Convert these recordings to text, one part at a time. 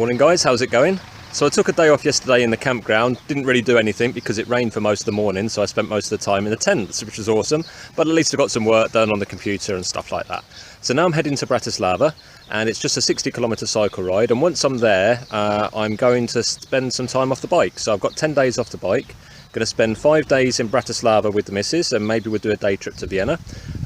Morning guys, how's it going? So I took a day off yesterday in the campground, didn't really do anything because it rained for most of the morning, so I spent most of the time in the tents, which was awesome, but at least I got some work done on the computer and stuff like that. So now I'm heading to Bratislava, and it's just a 60-kilometre cycle ride, and once I'm there, I'm going to spend some time off the bike. So I've got 10 days off the bike, going to spend 5 days in Bratislava with the missus, and maybe we'll do a day trip to Vienna,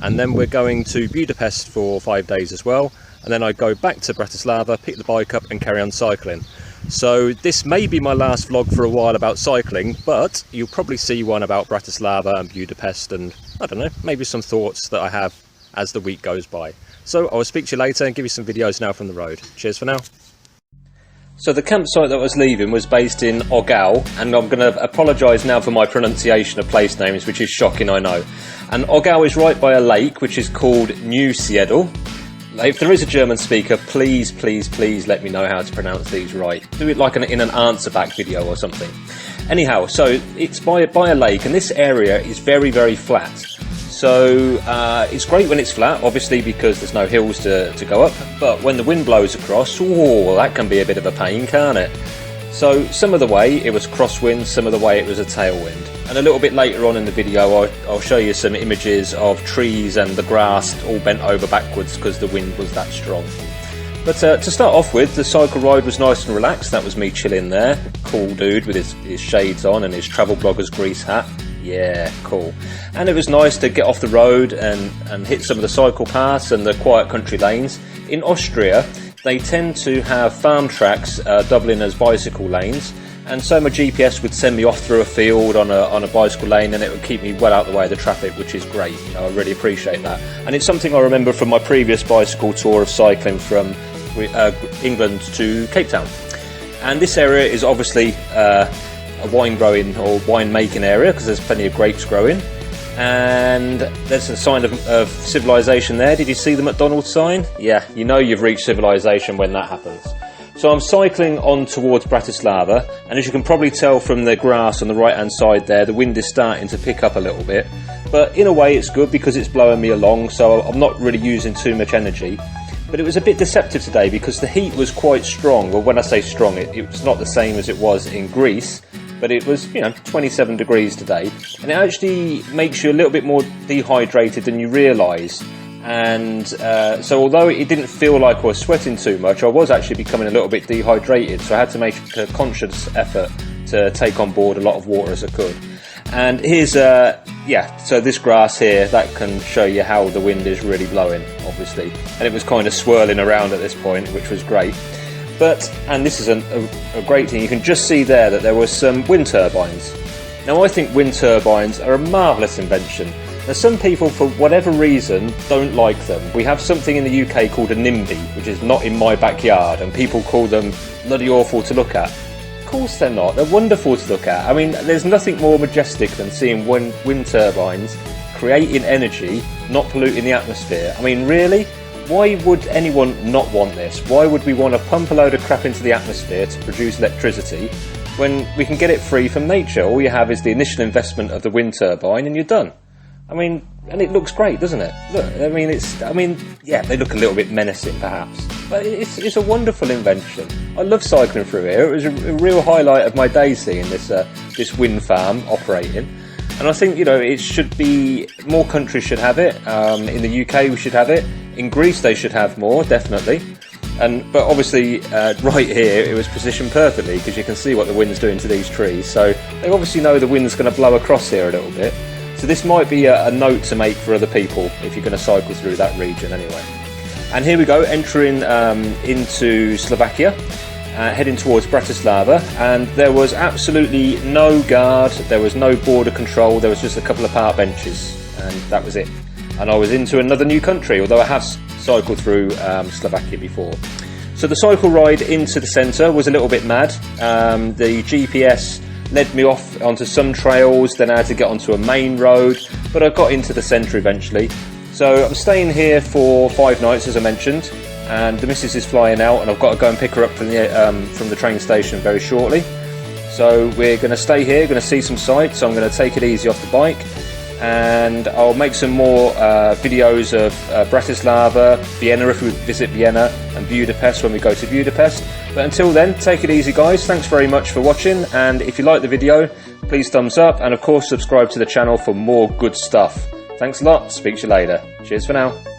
and then we're going to Budapest for 5 days as well. And then I go back to Bratislava, pick the bike up and carry on cycling. So this may be my last vlog for a while about cycling, but you'll probably see one about Bratislava and Budapest and, I don't know, maybe some thoughts that I have as the week goes by. So I will speak to you later and give you some videos now from the road. Cheers for now. So the campsite that I was leaving was based in Oggau, and I'm going to apologise now for my pronunciation of place names, which is shocking, I know. And Oggau is right by a lake which is called Neusiedl. If there is a German speaker, please let me know how to pronounce these right. Do it like in an answer back video or something. Anyhow, so it's by a lake, and this area is very flat. So it's great when it's flat, obviously, because there's no hills to go up. But when the wind blows across, oh, that can be a bit of a pain, can't it? So some of the way it was crosswind, some of the way it was a tailwind. And a little bit later on in the video I'll show you some images of trees and the grass all bent over backwards because the wind was that strong. But to start off with, the cycle ride was nice and relaxed. That was me chilling there. Cool dude with his shades on and his travel blogger's grease hat. Yeah, cool. And it was nice to get off the road and hit some of the cycle paths and the quiet country lanes. In Austria, they tend to have farm tracks doubling as bicycle lanes, and so my GPS would send me off through a field on a bicycle lane, and it would keep me well out the way of the traffic, which is great. You know, I really appreciate that. And it's something I remember from my previous bicycle tour of cycling from England to Cape Town. And this area is obviously a wine growing or wine making area because there's plenty of grapes growing. And there's a sign of civilization there. Did you see the McDonald's sign? Yeah, you know you've reached civilization when that happens. So I'm cycling on towards Bratislava, and as you can probably tell from the grass on the right hand side there, the wind is starting to pick up a little bit. But in a way it's good because it's blowing me along, so I'm not really using too much energy. But it was a bit deceptive today because the heat was quite strong. Well, when I say strong, it was not the same as it was in Greece. But it was, 27 degrees today, and it actually makes you a little bit more dehydrated than you realise. And so although it didn't feel like I was sweating too much, I was actually becoming a little bit dehydrated, so I had to make a conscious effort to take on board a lot of water as I could. And here's, so this grass here, that can show you how the wind is really blowing, obviously. And it was kind of swirling around at this point, which was great. But, and this is a great thing, you can just see there that there were some wind turbines. Now I think wind turbines are a marvellous invention. Now some people, for whatever reason, don't like them. We have something in the UK called a NIMBY, which is not in my backyard, and people call them bloody awful to look at. Of course they're not, they're wonderful to look at. I mean, there's nothing more majestic than seeing wind turbines creating energy, not polluting the atmosphere. I mean, really? Why would anyone not want this? Why would we want to pump a load of crap into the atmosphere to produce electricity when we can get it free from nature? All you have is the initial investment of the wind turbine and you're done. I mean, and it looks great, doesn't it? Look, yeah, they look a little bit menacing perhaps, but it's a wonderful invention. I love cycling through here. It was a real highlight of my day seeing this wind farm operating. And I think, it should be, more countries should have it. In the UK we should have it. In Greece they should have more, definitely. But obviously right here it was positioned perfectly because you can see what the wind's doing to these trees. So they obviously know the wind's going to blow across here a little bit. So this might be a note to make for other people if you're going to cycle through that region anyway. And here we go, entering into Slovakia. Heading towards Bratislava, and there was absolutely no guard, there was no border control, there was just a couple of park benches, and that was it. And I was into another new country, although I have cycled through Slovakia before. So the cycle ride into the centre was a little bit mad. The GPS led me off onto some trails, then I had to get onto a main road, but I got into the centre eventually. So I'm staying here for 5 nights, as I mentioned. And the missus is flying out, and I've got to go and pick her up from the train station very shortly. So we're going to stay here, going to see some sights. So I'm going to take it easy off the bike. and I'll make some more videos of Bratislava, Vienna if we visit Vienna, and Budapest when we go to Budapest. But until then, take it easy guys, thanks very much for watching, and if you like the video, please thumbs up, and of course subscribe to the channel for more good stuff. Thanks a lot, speak to you later. Cheers for now.